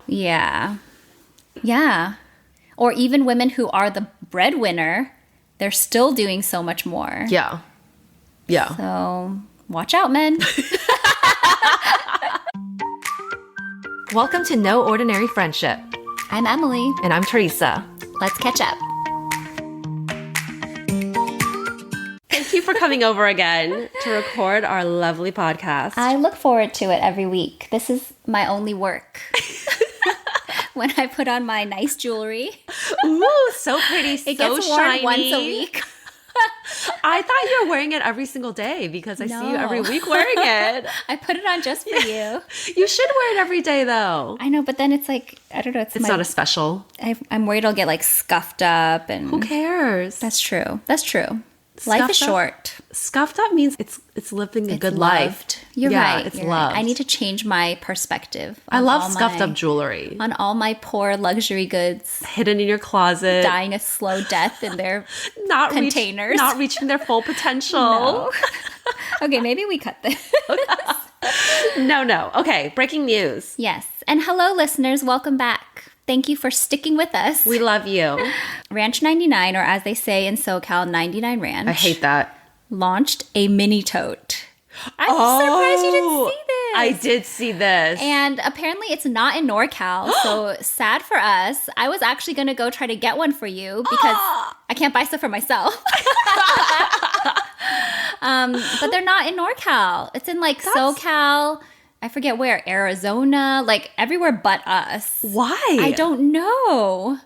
Yeah. Yeah. Or even women who are the breadwinner, they're still doing so much more. Yeah. Yeah. So watch out, men. Welcome to No Ordinary Friendship. I'm Emily. And I'm Teresa. Let's catch up. Thank you for coming over again to record our lovely podcast. I look forward to it every week. This is my only work. When I put on my nice jewelry. Ooh, so pretty, so it gets worn shiny. once a week. I thought you were wearing it every single day because I see you every week wearing it. I put it on just for you. You should wear it every day, though. I know, but then it's like, I don't know. It's not a special. I'm worried I'll get like scuffed up. And who cares? That's true. That's true. Life is short. Scuffed up means it's living a good life. You're right. It's loved. loved. I need to change my perspective. I love scuffed up jewelry. On all my poor luxury goods. Hidden in your closet. Dying a slow death in their containers. Not reaching their full potential. No. Okay, maybe we cut this. No. Okay, breaking news. Yes. And hello, listeners. Welcome back. Thank you for sticking with us. We love you. Ranch 99, or as they say in SoCal, 99 Ranch. I hate that. Launched a mini tote. I'm surprised you didn't see this. I did see this. And apparently it's not in NorCal, so sad for us. I was actually going to go try to get one for you because I can't buy stuff for myself. But they're not in NorCal. It's in SoCal. I forget where, Arizona, like everywhere but us. Why? I don't know.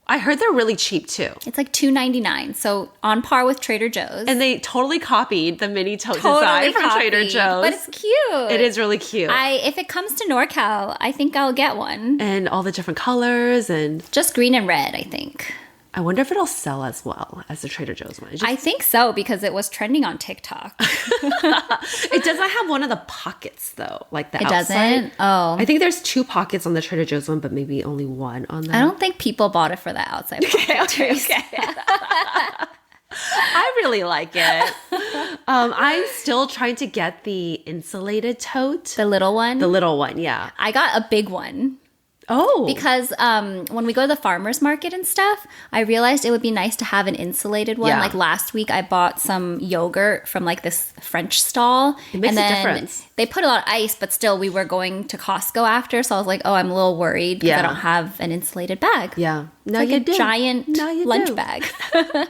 I heard they're really cheap too. It's like $2.99, so on par with Trader Joe's. And they totally copied the mini tote design from Trader Joe's. But it's cute. It is really cute. If it comes to NorCal, I think I'll get one. And all the different colors and... Just green and red, I think. I wonder if it'll sell as well as the Trader Joe's one. I think so, because it was trending on TikTok. It doesn't have one of the pockets, though, like the outside. It doesn't? Oh. I think there's 2 pockets on the Trader Joe's one, but maybe only 1 on that. I don't think people bought it for the outside pocket. Okay. I really like it. I'm still trying to get the insulated tote. The little one? The little one, yeah. I got a big one. Oh. Because when we go to the farmer's market and stuff, I realized it would be nice to have an insulated one. Yeah. Like last week, I bought some yogurt from like this French stall. It makes and then a difference. They put a lot of ice, but still we were going to Costco after. So I was like, oh, I'm a little worried because I don't have an insulated bag. Yeah. It's like a giant lunch bag. I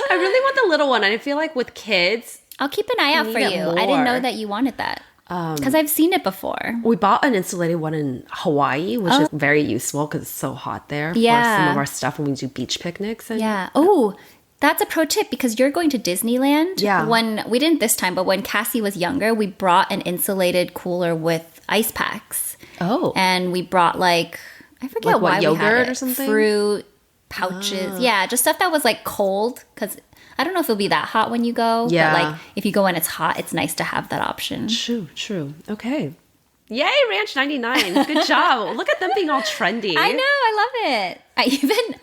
really want the little one. And I feel like with kids... I'll keep an eye out for you. I didn't know that you wanted that. Because I've seen it before. We bought an insulated one in Hawaii, which is very useful because it's so hot there for Yeah. some of our stuff when we do beach picnics. And Yeah. Oh, that's a pro tip because you're going to Disneyland. Yeah. When we didn't this time, but when Cassie was younger, we brought an insulated cooler with ice packs. Oh. And we brought I forget Like what, why we yogurt had it. or something? Fruit, pouches. Yeah, just stuff that was cold because I don't know if it'll be that hot when you go. Yeah. But if you go when it's hot, it's nice to have that option. True. Okay. Yay, Ranch 99. Good job. Look at them being all trendy. I know. I love it.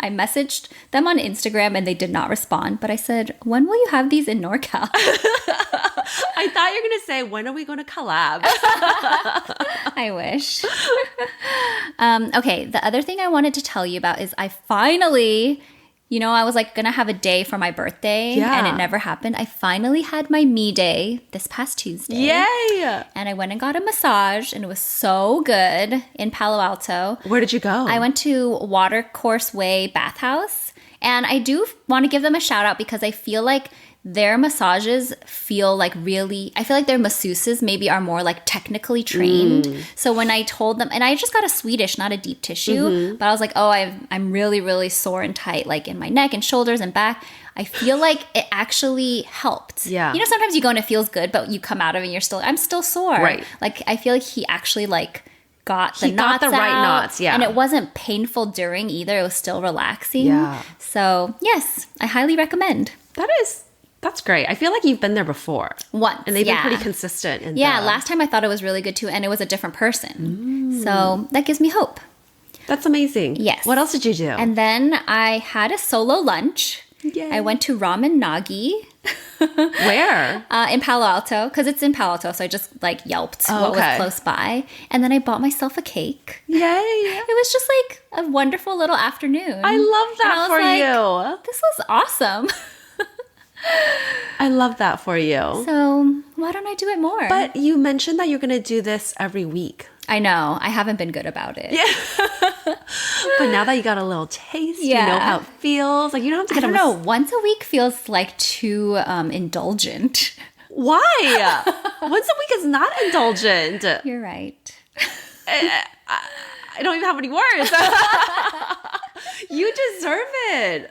I messaged them on Instagram and they did not respond. But I said, when will you have these in NorCal? I thought you were going to say, when are we going to collab? I wish. Okay, the other thing I wanted to tell you about is I finally... I was going to have a day for my birthday and it never happened. I finally had my me day this past Tuesday. Yay! And I went and got a massage and it was so good in Palo Alto. Where did you go? I went to Watercourse Way Bathhouse and I do want to give them a shout out because I feel like their massages feel really, I feel like their masseuses maybe are more technically trained. So when I told them, and I just got a Swedish, not a deep tissue, but I was like, oh, I'm really, really sore and tight, in my neck and shoulders and back. I feel like it actually helped. Yeah. Sometimes you go and it feels good, but you come out of it and I'm still sore. Right. I feel like he actually got the knots the right out, knots, yeah. And it wasn't painful during either. It was still relaxing. Yeah. So, yes, I highly recommend. That's great. I feel like you've been there before. Once, and they've been pretty consistent. Last time I thought it was really good too, and it was a different person. So that gives me hope. That's amazing. Yes. What else did you do? And then I had a solo lunch. Yay. I went to Ramen Nagi. Where? In Palo Alto, because it's in Palo Alto, so I just like Yelped what was close by. And then I bought myself a cake. Yay. It was just like a wonderful little afternoon. I love that for you. This was awesome. I love that for you. So why don't I do it more? But you mentioned that you're going to do this every week. I know. I haven't been good about it. Yeah. But now that you got a little taste, you know how it feels. Like you don't have to get I don't know. Once a week feels like too indulgent. Why? Once a week is not indulgent. You're right. I don't even have any words. You deserve it.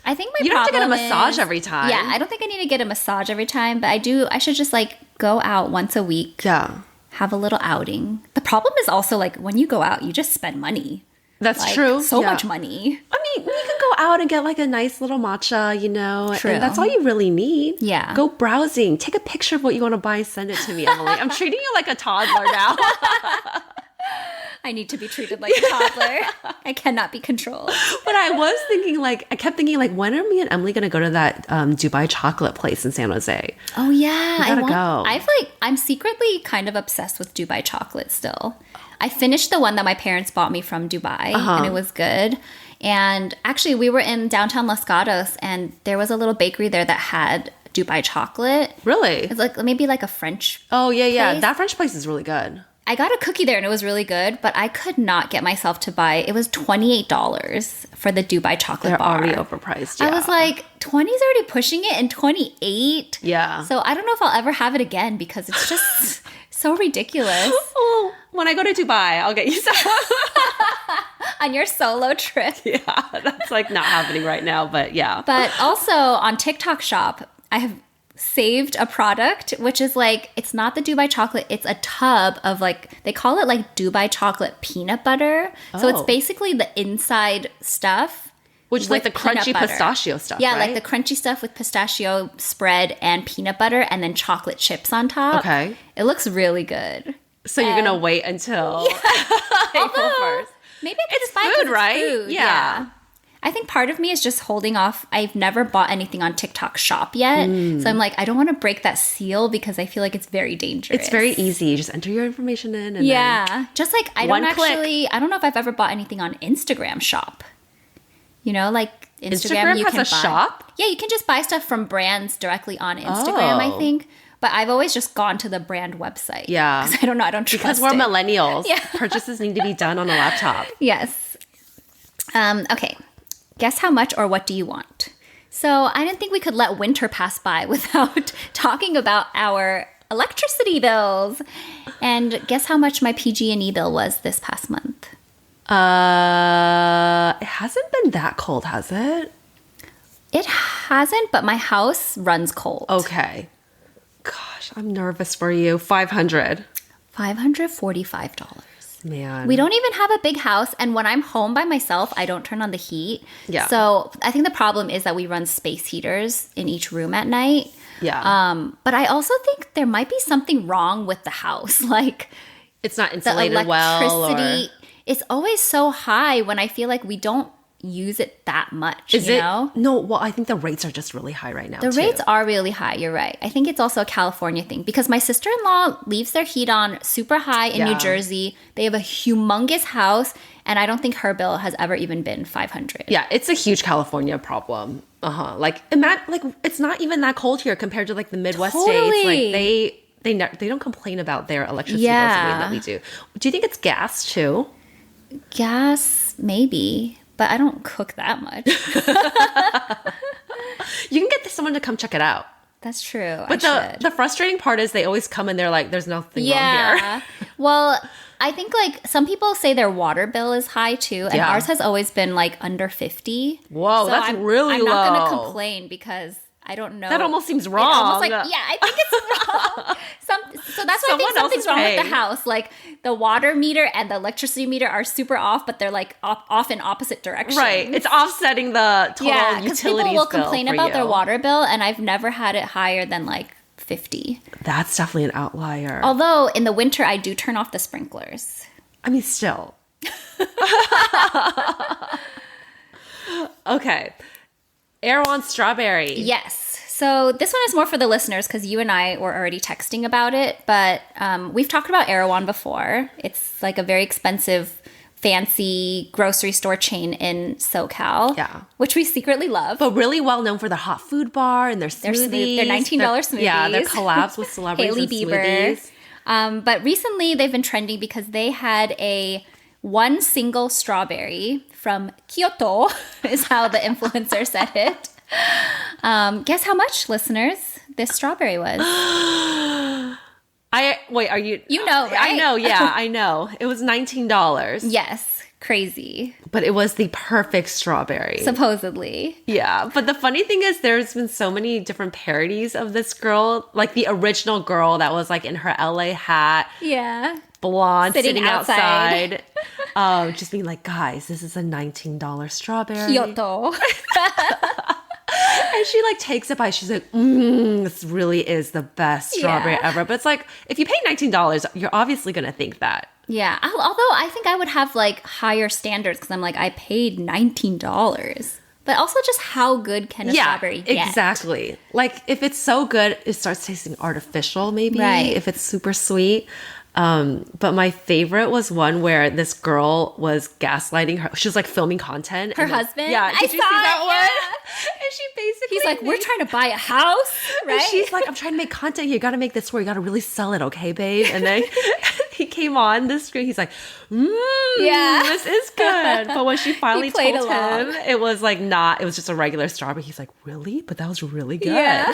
I think my you don't have to get a problem massage is- every time. Yeah, I don't think I need to get a massage every time, but I should just like go out once a week. Yeah. Have a little outing. The problem is also like when you go out, you just spend money. That's Like, true. So Yeah. much money. I mean, you can go out and get like a nice little matcha, you know, True. and that's all you really need. Yeah. Go browsing. Take a picture of what you want to buy. Send it to me, Emily. I'm treating you like a toddler now. I need to be treated like a toddler. I cannot be controlled. But I kept thinking like, when are me and Emily going to go to that Dubai chocolate place in San Jose? Oh yeah, We gotta go. I'm secretly kind of obsessed with Dubai chocolate still. I finished the one that my parents bought me from Dubai, and it was good. And actually, we were in downtown Los Gatos, and there was a little bakery there that had Dubai chocolate. Really? It's like maybe like a French. Oh, yeah. place. That French place is really good. I got a cookie there, and it was really good, but I could not get myself to buy. It was $28 for the Dubai chocolate They're bar. already overpriced. I Yeah. was like, 20 is already pushing it, and 28. Yeah. So I don't know if I'll ever have it again because it's just so ridiculous. Oh, when I go to Dubai, I'll get you some. On your solo trip. Yeah, that's like not happening right now, but yeah. But also on TikTok Shop, I have saved a product, which is like, it's not the Dubai chocolate, it's a tub of like, they call it like Dubai chocolate peanut butter. So it's Oh. basically the inside stuff. Which is like the with peanut crunchy butter. pistachio stuff, Yeah, right? like the crunchy stuff with pistachio spread and peanut butter and then chocolate chips on top. Okay. It looks really good. So you're gonna wait until April Although, 1st. maybe I could It's just buy it 'cause food, it's right? food. Yeah. I think part of me is just holding off. I've never bought anything on TikTok Shop yet. So I'm like, I don't want to break that seal because I feel like it's very dangerous. It's very easy. You just enter your information in and then Yeah. Just like, I don't One click. I don't know if I've ever bought anything on Instagram Shop. You know, like Instagram, Instagram you has can a buy. shop? Yeah, you can just buy stuff from brands directly on Instagram, I Oh. think. But I've always just gone to the brand website. Yeah. Because I don't know, I don't trust because we're it. millennials. Yeah. Purchases need to be done on a laptop. Yes. Okay. Guess how much or what do you want? So I didn't think we could let winter pass by without talking about our electricity bills. And guess how much my PG&E bill was this past month? It hasn't been that cold, has it? It hasn't, but my house runs cold. Okay. Gosh, I'm nervous for you. 500. $545. Man. We don't even have a big house, and when I'm home by myself, I don't turn on the heat. Yeah. So I think the problem is that we run space heaters in each room at night. Yeah. But I also think there might be something wrong with the house. Like It's not the insulated well or electricity, it's always so high when I feel like we don't use it that much. is you it? know? No, well, I think the rates are just really high right now. The too. rates are really high. You're right. I think it's also a California thing because my sister-in-law leaves their heat on super high in New Yeah. Jersey. They have a humongous house, and I don't think her bill has ever even been $500. Yeah, it's a huge California problem. Like it's not even that cold here compared to like the Midwest states. Totally. Like they don't complain about their electricity bills the way that we do. Do you think it's gas too? Gas, maybe, but I don't cook that much. You can get someone to come check it out. That's true. But the frustrating part is they always come and they're like, "There's nothing wrong here." Yeah. Well, I think like some people say their water bill is high too, and Yeah. ours has always been like under 50. Whoa, that's really I'm not going to low. complain because I don't know. That almost seems It wrong. almost like, yeah, I think it's wrong. So that's why I think Someone else something's is wrong with the paying. house. Like the water meter and the electricity meter are super off, but they're like off in opposite directions. Right. It's offsetting the total Yeah, because utilities people will bill complain for about their you. water bill, and I've never had it higher than like 50. That's definitely an outlier. Although in the winter, I do turn off the sprinklers. I mean, still. Okay. Erewhon Strawberry. Yes. So this one is more for the listeners because you and I were already texting about it. But we've talked about Erewhon before. It's like a very expensive, fancy grocery store chain in SoCal. Yeah. Which we secretly love. But really well known for their hot food bar and their smoothies. Their $19 smoothies. Yeah, their collabs with celebrities Hailey and Bieber. smoothies. But recently they've been trending because they had one single strawberry from Kyoto, is how the influencer said it. Guess how much, listeners, this strawberry was? Are you? You know, right? I know, yeah, I know. It was $19. Yes, crazy. But it was the perfect strawberry. Supposedly. Yeah, but the funny thing is there's been so many different parodies of this girl. Like the original girl that was like in her LA hat. Yeah. Blonde, sitting outside. Just being like, guys, this is a $19 strawberry. Kyoto. And she like takes a bite. She's like, this really is the best strawberry ever. But it's like, if you pay $19, you're obviously going to think that. Yeah. Although I think I would have like higher standards because I'm like, I paid $19. But also just how good can a strawberry get? Exactly. Like if it's so good, it starts tasting artificial maybe. Right. If it's super sweet. But my favorite was one where this girl was gaslighting her. She was like filming content. Her husband? Yeah. Did you see that one? Yeah. And she basically... He's like, we're trying to buy a house, right? And she's like, I'm trying to make content here. You got to make this where you got to really sell it, okay, babe? And then he came on the screen. He's like, this is good. But when she finally told him, it was like it was just a regular strawberry. He's like, really? But that was really good. Yeah.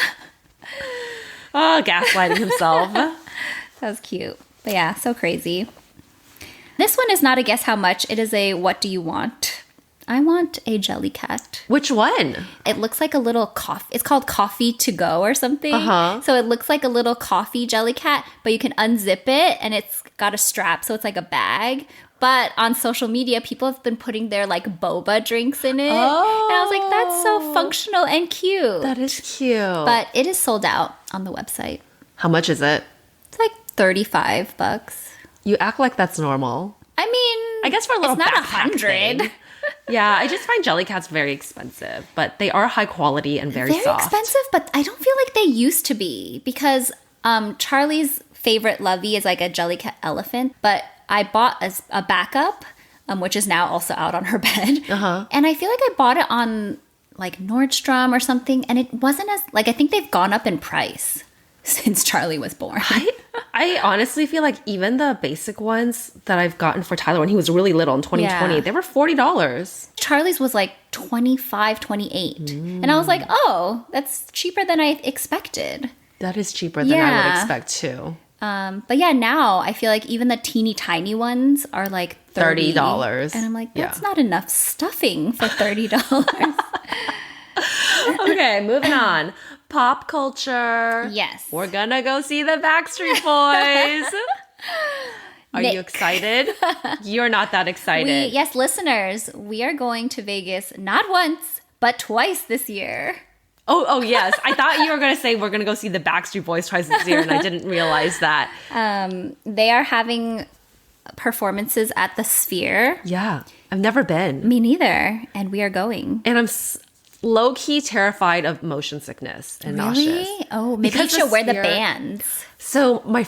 Oh, gaslighting himself. That was cute. But yeah, so crazy. This one is not a guess how much. It is a what do you want? I want a Jellycat. Which one? It looks like a little coffee. It's called Coffee to Go or something. So it looks like a little coffee Jellycat, but you can unzip it and it's got a strap. So it's like a bag. But on social media, people have been putting their like boba drinks in it. Oh. And I was like, that's so functional and cute. That is cute. But it is sold out on the website. How much is it? It's like $35. You act like that's normal. I mean, I guess for a little it's not backpack thing. Yeah, I just find Jellycats very expensive, but they are high quality and very soft. Very expensive, but I don't feel like they used to be because Charlie's favorite lovey is like a Jellycat elephant, but I bought a backup, which is now also out on her bed. And I feel like I bought it on like Nordstrom or something, and it wasn't as, like, I think they've gone up in price since Charlie was born. I honestly feel like even the basic ones that I've gotten for Tyler when he was really little in 2020, they were $40. Charlie's was like $25, $28. And I was like, oh, that's cheaper than I expected. That is cheaper than I would expect too. But yeah, now I feel like even the teeny tiny ones are like $30. And I'm like, that's not enough stuffing for $30. Okay, moving on. Pop culture. Yes. We're gonna go see the Backstreet Boys. Are you excited? You're not that excited. Yes, listeners, we are going to Vegas not once, but twice this year. Oh, yes. I thought you were going to say we're going to go see the Backstreet Boys twice this year, and I didn't realize that. They are having performances at the Sphere. Yeah. I've never been. Me neither. And we are going. And I'm low-key terrified of motion sickness and nauseous. Oh, maybe you should wear the bands. So our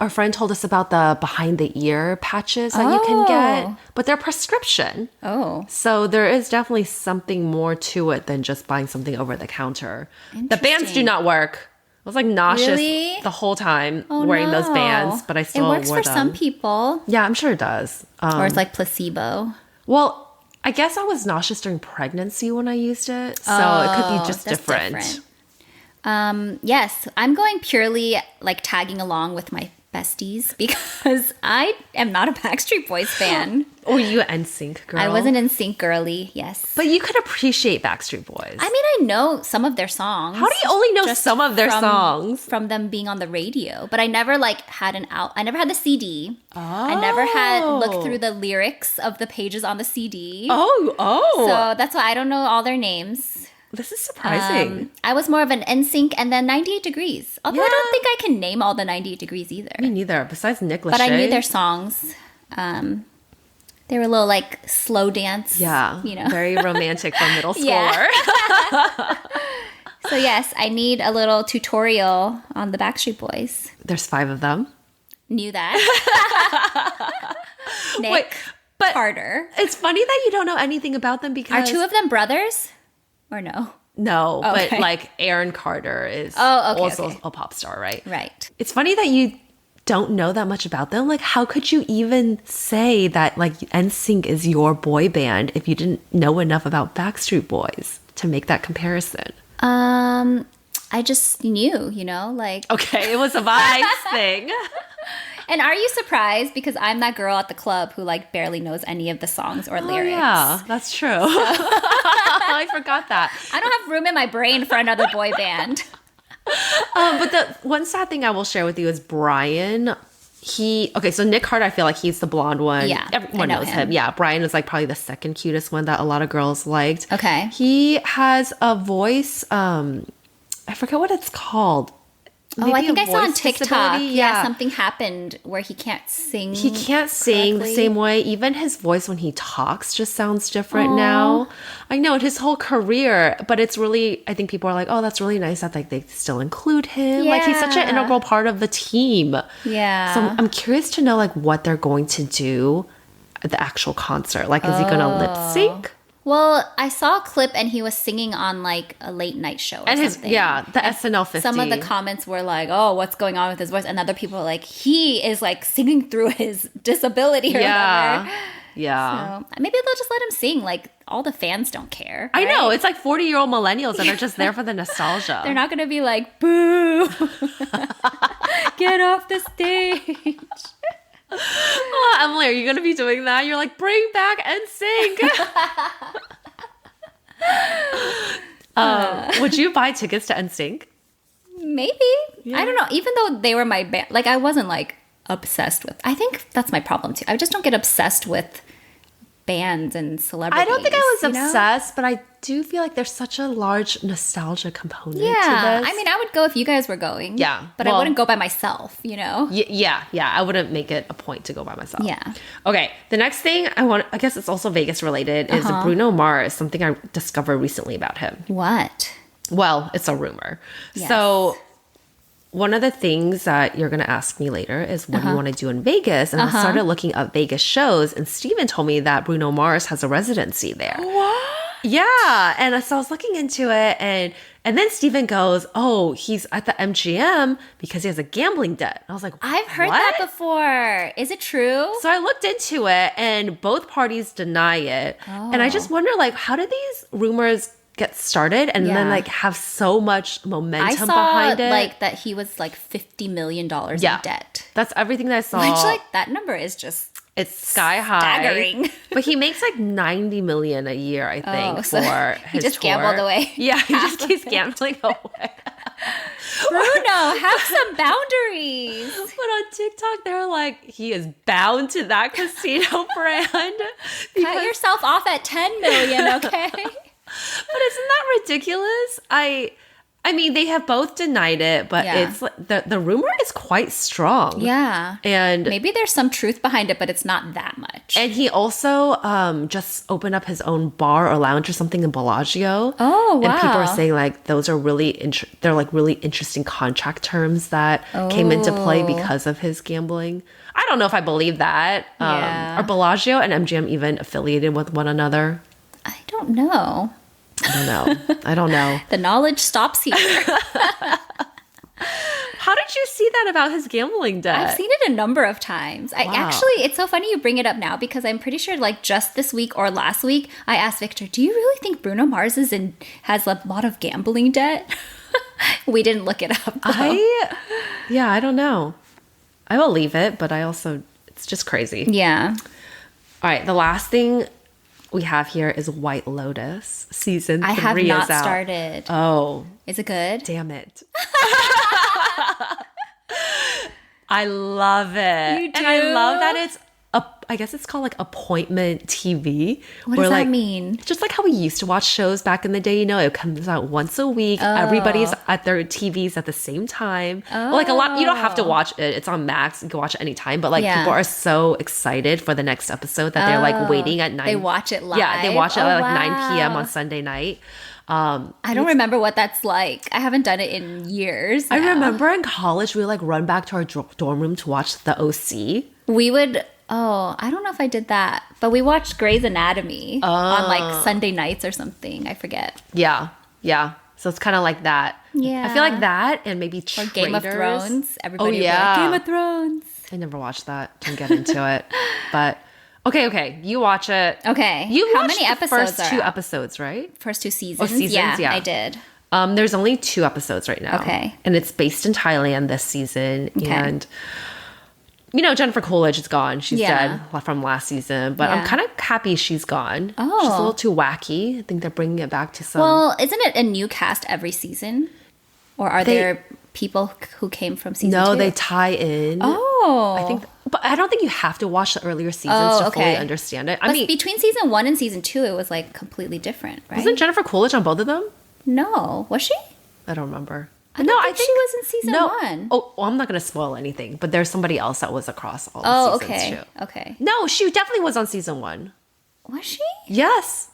friend told us about the behind the ear patches that you can get, but they're prescription. Oh. So there is definitely something more to it than just buying something over the counter. The bands do not work. I was like nauseous the whole time wearing those bands, but I still wore them. It works for some people. Yeah, I'm sure it does. Or it's like placebo. Well, I guess I was nauseous during pregnancy when I used it, so it could be just different. Yes, I'm going purely like tagging along with my besties because I am not a Backstreet Boys fan. Were you an NSYNC girl? I was an NSYNC girly, yes. But you could appreciate Backstreet Boys. I mean, I know some of their songs. How do you only know some of their songs? From them being on the radio. But I never like had I never had the CD. Oh. I never had looked through the lyrics of the pages on the CD. Oh. So that's why I don't know all their names. This is surprising. I was more of an NSYNC and then 98 Degrees. Although I don't think I can name all the 98 Degrees either. Me neither, besides Nick Lachey. But I knew their songs. They were a little like slow dance. Yeah, you know, very romantic for middle schooler. So yes, I need a little tutorial on the Backstreet Boys. There's 5 of them. Knew that. Nick, Wait, but Carter. It's funny that you don't know anything about them because... Are 2 of them brothers? Or no? No, Okay. but like Aaron Carter is okay. a pop star, right? Right. It's funny that you don't know that much about them. Like, how could you even say that like NSYNC is your boy band if you didn't know enough about Backstreet Boys to make that comparison? I just knew, like... Okay, it was a vibes thing. And are you surprised? Because I'm that girl at the club who like barely knows any of the songs or lyrics. Yeah, that's true. I forgot that. I don't have room in my brain for another boy band. But the one sad thing I will share with you is Brian. So Nick Carter, I feel like he's the blonde one. Yeah, everyone knows him. Yeah, Brian is like probably the second cutest one that a lot of girls liked. Okay. He has a voice, I forget what it's called. Maybe I think I saw on TikTok. Disability? Yeah, something happened where he can't sing. He can't sing the same way. Even his voice when he talks just sounds different now. I know, his whole career, but it's really, I think people are like, oh, that's really nice that like they still include him. Like he's such an integral part of the team. Yeah. So I'm curious to know like what they're going to do at the actual concert. Like, is he going to lip sync? Well, I saw a clip and he was singing on like a late night show or something. The SNL 50. Some of the comments were like, oh, what's going on with his voice? And other people were like, he is like singing through his disability or whatever. Yeah. So maybe they'll just let him sing. Like all the fans don't care. Right? I know. It's like 40-year-old millennials that are just there for the nostalgia. They're not going to be like, boo, get off the stage. Oh, Emily, are you going to be doing that? You're like, bring back NSYNC. Would you buy tickets to NSYNC? Maybe. Yeah. I don't know. Even though they were my band, like I wasn't like obsessed with. I think that's my problem too. I just don't get obsessed with bands and celebrities. I don't think I was obsessed, but I do feel like there's such a large nostalgia component to this. I mean, I would go if you guys were going. Yeah. But I wouldn't go by myself, Yeah. I wouldn't make it a point to go by myself. Yeah. Okay. The next thing I guess it's also Vegas related, is Bruno Mars, something I discovered recently about him. What? Well, it's a rumor. Yes. So one of the things that you're going to ask me later is what do you want to do in Vegas? And I started looking up Vegas shows, and Steven told me that Bruno Mars has a residency there. What? Yeah. And so I was looking into it, and then Steven goes, oh, he's at the MGM because he has a gambling debt. And I was like, I've heard that before. Is it true? So I looked into it, and both parties deny it. Oh. And I just wonder, like, how did these rumors get started and then like have so much momentum behind it? Like that he was like $50 million in debt. That's everything that I saw. Which like that number is just sky high. Staggering. But he makes like $90 million a year, I think, for his he just tour. Gambled away. Yeah, he just keeps gambling away. Bruno, have some boundaries. But on TikTok, they're like, he is bound to that casino brand. Cut yourself off at $10 million, okay? But isn't that ridiculous? I mean, they have both denied it, but it's like the rumor is quite strong. Yeah. And maybe there's some truth behind it, but it's not that much. And he also just opened up his own bar or lounge or something in Bellagio. Oh, wow. And people are saying like those are they're like really interesting contract terms that came into play because of his gambling. I don't know if I believe that. Are Bellagio and MGM even affiliated with one another? I don't know. I don't know. The knowledge stops here. How did you see that about his gambling debt? I've seen it a number of times. Wow. It's so funny you bring it up now because I'm pretty sure like just this week or last week, I asked Victor, do you really think Bruno Mars has a lot of gambling debt? We didn't look it up. I don't know. I believe it, but it's just crazy. Yeah. All right. The last thing we have here is White Lotus. Season 3 is out. I have not started. Oh. Is it good? Damn it. I love it. You do? And I love that it's I guess it's called like appointment TV. What does that mean? Just like how we used to watch shows back in the day, it comes out once a week. Oh. Everybody's at their TVs at the same time. Oh. Like a lot, you don't have to watch it. It's on Max. You can watch it anytime. But like people are so excited for the next episode that they're like waiting at 9. They watch it live. Yeah, they watch it at like 9 p.m. on Sunday night. I don't remember what that's like. I haven't done it in years now. I remember in college, we would like run back to our dorm room to watch the OC. We would, I don't know if I did that, but we watched Grey's Anatomy on like Sunday nights or something. I forget. Yeah. So it's kind of like that. Yeah. I feel like that and maybe Traitors. Or Game of Thrones. Everybody would be yeah. like, Game of Thrones. I never watched that. Didn't get into it. But okay. You watch it. Okay. You How watched many episodes the first two episodes, right? First two seasons? Yeah, I did. There's only 2 episodes right now. Okay. And it's based in Thailand this season. Okay. And, Jennifer Coolidge is gone. She's dead from last season. But I'm kind of happy she's gone. Oh. She's a little too wacky. I think they're bringing it back to some... Well, isn't it a new cast every season? Or are there people who came from season 2? No, they tie in. Oh. I think... But I don't think you have to watch the earlier seasons to fully understand it. I mean, between season 1 and season 2, it was like completely different, right? Wasn't Jennifer Coolidge on both of them? No. Was she? I don't remember. I think she was in season 1. Oh, well, I'm not going to spoil anything, but there's somebody else that was across all the seasons too. Okay. No, she definitely was on season 1. Was she? Yes.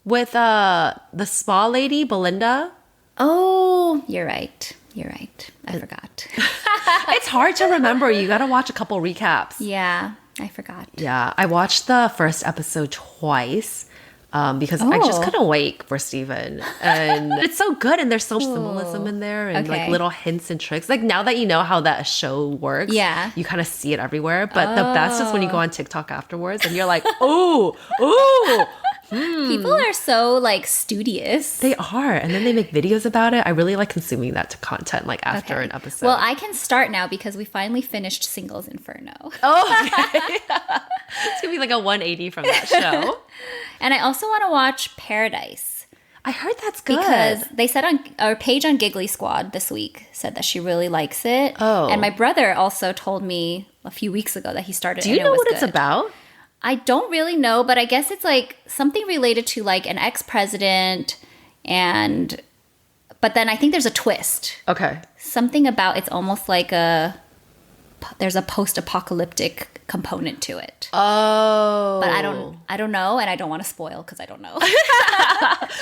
With the spa lady, Belinda. Oh, you're right. I forgot. It's hard to remember. You got to watch a couple recaps. Yeah, I forgot. Yeah, I watched the first episode twice. Because I just couldn't wait for Steven. And it's so good. And there's so much symbolism in there and like little hints and tricks. Like now that you know how that show works, you kind of see it everywhere. But the best is when you go on TikTok afterwards and you're like, ooh. People are so like studious. They are. And then they make videos about it. I really like consuming that to content like after an episode. Well, I can start now because we finally finished Singles Inferno. Oh, okay. It's going to be like a 180 from that show. And I also want to watch Paradise. I heard that's good. Because they said on our page on Giggly Squad this week said that she really likes it. Oh. And my brother also told me a few weeks ago that he started. Do you know what it's about? I don't really know, but I guess it's like something related to like an ex-president but then I think there's a twist. Okay. Something about it's almost like there's a post-apocalyptic component to it. Oh. But I don't know, and I don't want to spoil because I don't know.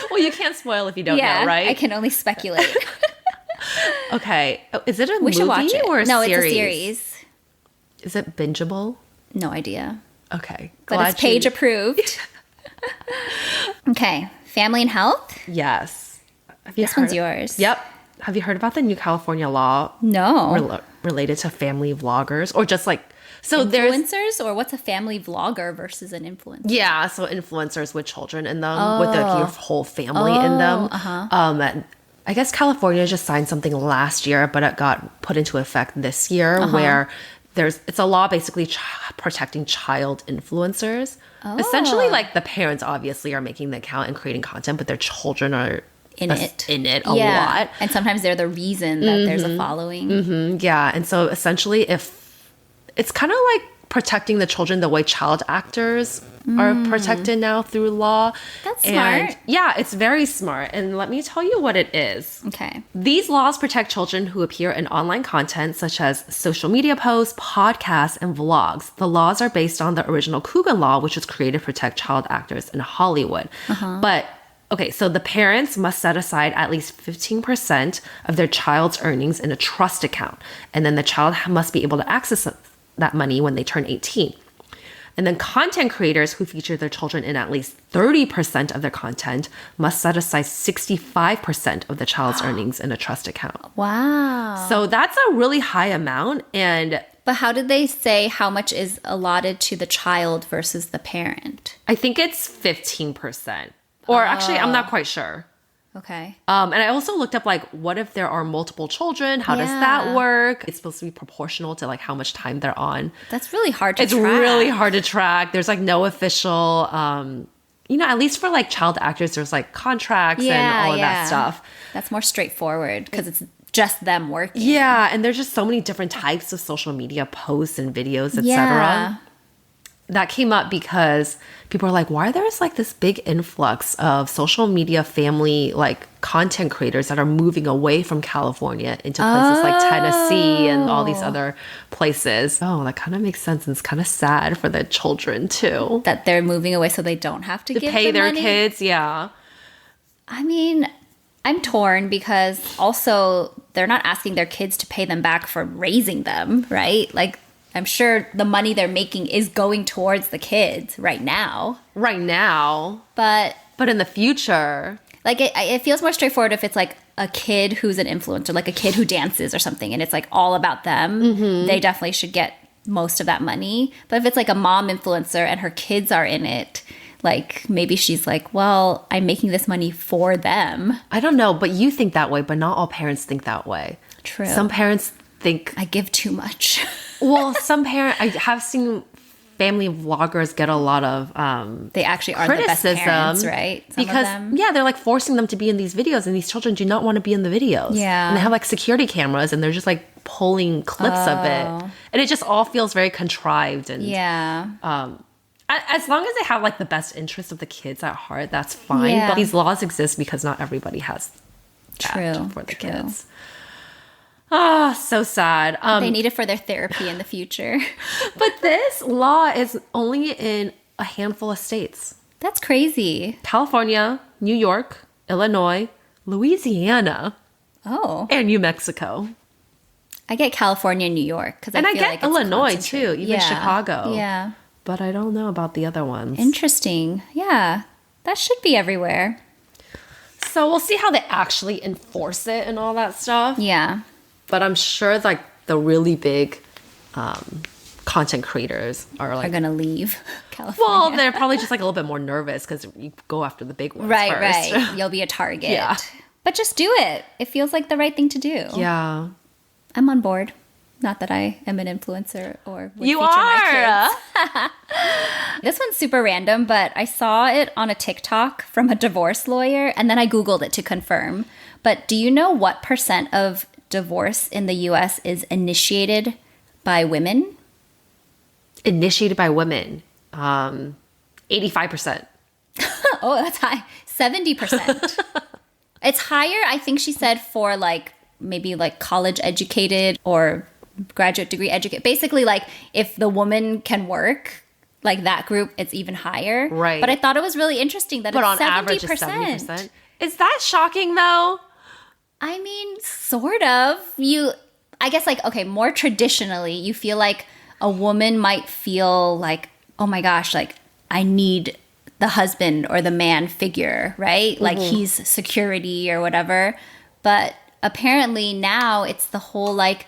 Well, you can't spoil if you don't know, right? I can only speculate. Okay. Is it a We movie should watch it. or a no, series? it's a series. Is it bingeable? No idea. Okay. But it's page approved. Okay. Family and health? Yes. This one's yours. Yep. Have you heard about the new California law? No. Related to family vloggers or just like... So influencers, or what's a family vlogger versus an influencer? Yeah, so influencers with children in them, with your whole family in them. And I guess California just signed something last year, but it got put into effect this year where it's a law basically protecting child influencers. Essentially, like the parents obviously are making the account and creating content, but their children are in it a lot. And sometimes they're the reason that there's a following. Yeah, and so essentially it's kind of like protecting the children the way child actors are protected now through law. That's smart. Yeah, it's very smart. And let me tell you what it is. Okay. These laws protect children who appear in online content such as social media posts, podcasts, and vlogs. The laws are based on the original Coogan Law, which was created to protect child actors in Hollywood. But okay, so the parents must set aside at least 15% of their child's earnings in a trust account. And then the child must be able to access that money when they turn 18. And then content creators who feature their children in at least 30% of their content must set aside 65% of the child's earnings in a trust account. Wow. So that's a really high amount. But how did they say how much is allotted to the child versus the parent? I think it's 15%. Or actually, I'm not quite sure. Okay. And I also looked up, like, what if there are multiple children? How does that work? It's supposed to be proportional to, like, how much time they're on. That's really hard to track. It's really hard to track. There's, like, no official, at least for, like, child actors, there's, like, contracts and all of that stuff. That's more straightforward because it's just them working. Yeah, and there's just so many different types of social media posts and videos, etc. That came up because people are like, why there's like this big influx of social media family like content creators that are moving away from California into places like Tennessee and all these other places. Oh, that kind of makes sense. And it's kind of sad for the children too. That they're moving away so they don't have to give pay their money. kids. Yeah. I mean, I'm torn because also they're not asking their kids to pay them back for raising them, right? Like, I'm sure the money they're making is going towards the kids right now. Right now. But in the future. Like, it feels more straightforward if it's like a kid who's an influencer, like a kid who dances or something, and it's like all about them. Mm-hmm. They definitely should get most of that money. But if it's like a mom influencer and her kids are in it, like, maybe she's like, well, I'm making this money for them. I don't know, but you think that way, but not all parents think that way. True. Some parents think... I give too much. Well, I have seen family vloggers get a lot of they actually are the best parents, right? Because, they're like forcing them to be in these videos, and these children do not want to be in the videos. Yeah. And they have like security cameras, and they're just like pulling clips of it. And it just all feels very contrived. And as long as they have like the best interest of the kids at heart, that's fine. Yeah. But these laws exist because not everybody has that for the kids. Oh, so sad. They need it for their therapy in the future. But this law is only in a handful of states. That's crazy. California, New York, Illinois, Louisiana, and New Mexico. I get California and New York. And I get Illinois too, even Chicago. Yeah. But I don't know about the other ones. Interesting. Yeah. That should be everywhere. So we'll see how they actually enforce it and all that stuff. Yeah. But I'm sure like the really big content creators are going to leave California. Well, they're probably just like a little bit more nervous because you go after the big ones first. Right. You'll be a target. Yeah. But just do it. It feels like the right thing to do. Yeah. I'm on board. Not that I am an influencer or would you feature are. My kids. This one's super random, but I saw it on a TikTok from a divorce lawyer, and then I Googled it to confirm. But do you know what % of divorce in the U.S. is initiated by women? Initiated by women. 85%. Oh, that's high. 70%. It's higher, I think she said, for like maybe like college educated or graduate degree educated. Basically, like if the woman can work, like that group, it's even higher. Right. But I thought it was really interesting that it's 70%. But on average, it's 70%. Is that shocking though? I mean, sort of. I guess like, okay, more traditionally, you feel like a woman might feel like, oh my gosh, like I need the husband or the man figure, right? Mm-hmm. Like he's security or whatever. But apparently now it's the whole like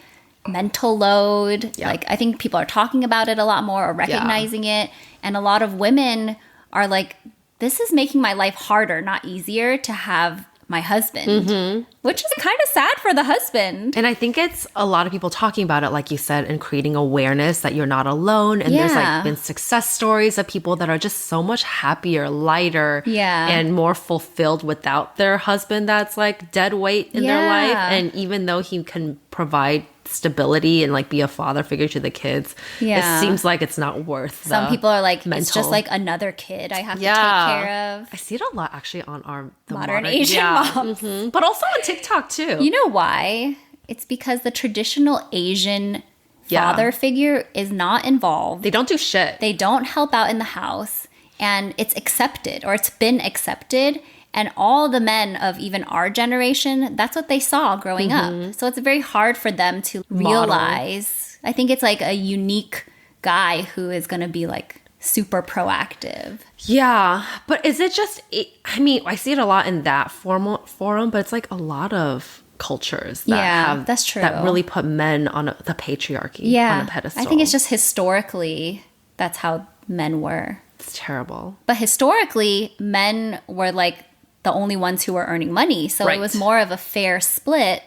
mental load. Yeah. Like I think people are talking about it a lot more or recognizing it. And a lot of women are like, this is making my life harder, not easier to have my husband, which is kind of sad for the husband. And I think it's a lot of people talking about it, like you said, and creating awareness that you're not alone. And there's like been success stories of people that are just so much happier, lighter, and more fulfilled without their husband that's like dead weight in their life. And even though he can provide stability and like be a father figure to the kids, it seems like it's not worth some people are like it's just like another kid I have to take care of. I see it a lot actually on the modern Asian moms, but also on TikTok too. You know why? It's because the traditional Asian father figure is not involved. They don't do shit. They don't help out in the house, and it's accepted, or it's been accepted. And all the men of even our generation, that's what they saw growing up. So it's very hard for them to realize. I think it's like a unique guy who is going to be like super proactive. Yeah. But is it just, I mean, I see it a lot in that forum, but it's like a lot of cultures that have, that's true. That really put men on the patriarchy on a pedestal. I think it's just historically, that's how men were. It's terrible. But historically, men were like the only ones who were earning money. So it was more of a fair split.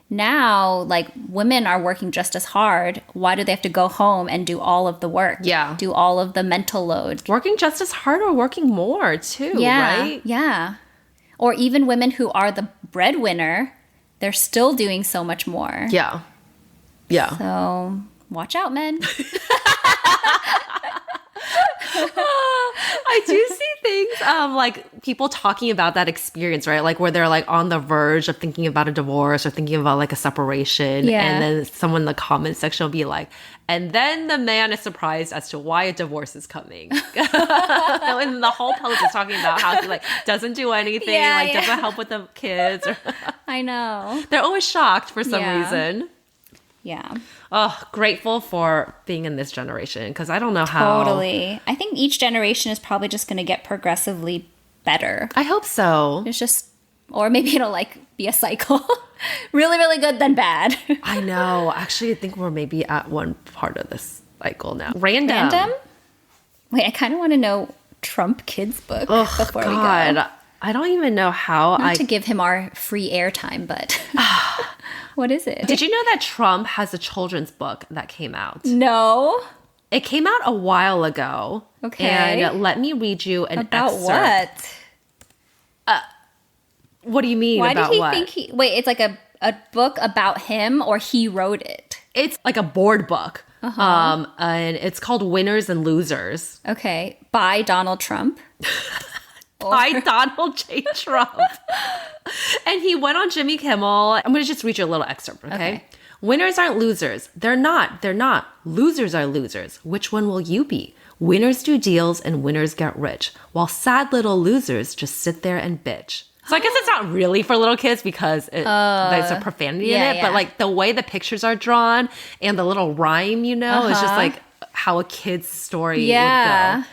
Now, like, women are working just as hard. Why do they have to go home and do all of the work? Yeah. Do all of the mental load? Working just as hard or working more, too, right? Yeah. Or even women who are the breadwinner, they're still doing so much more. Yeah. Yeah. So, watch out, men. I do see things like people talking about that experience, right? Like where they're like on the verge of thinking about a divorce or thinking about like a separation. Yeah. And then someone in the comment section will be like, and then the man is surprised as to why a divorce is coming. And the whole post is talking about how he like doesn't do anything, doesn't help with the kids. I know. They're always shocked for some reason. Yeah. Oh, grateful for being in this generation because I don't know how. Totally. I think each generation is probably just going to get progressively better. I hope so. It's just, or maybe it'll like be a cycle. Really, really good, then bad. I know. Actually, I think we're maybe at one part of this cycle now. Random? Wait, I kind of want to know Trump kids book before we go. I don't even know how. Not to give him our free airtime, but what is it? Did you know that Trump has a children's book that came out? No. It came out a while ago. Okay. And let me read you an about excerpt. What? What do you mean Why about did he what? think he... Wait, it's like a book about him or he wrote it? It's like a board book. And it's called Winners and Losers. Okay. By Donald Trump? By Donald J. Trump. And he went on Jimmy Kimmel. I'm going to just read you a little excerpt, okay? Winners aren't losers. They're not. Losers are losers. Which one will you be? Winners do deals and winners get rich, while sad little losers just sit there and bitch. So I guess it's not really for little kids because there's a profanity in it, but like the way the pictures are drawn and the little rhyme, is just like how a kid's story would go.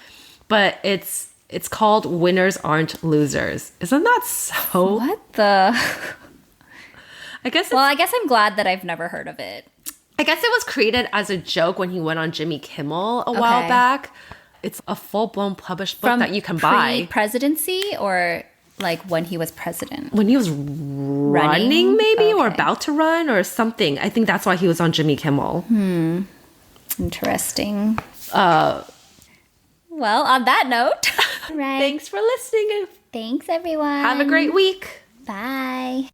But it's called Winners Aren't Losers. Isn't that so? What the? I guess I'm glad that I've never heard of it. I guess it was created as a joke when he went on Jimmy Kimmel a while back. It's a full-blown published book that you can buy. Pre-presidency or like when he was president? When he was running maybe, or about to run or something. I think that's why he was on Jimmy Kimmel. Interesting. Well, on that note. Right. Thanks for listening. Thanks, everyone. Have a great week. Bye.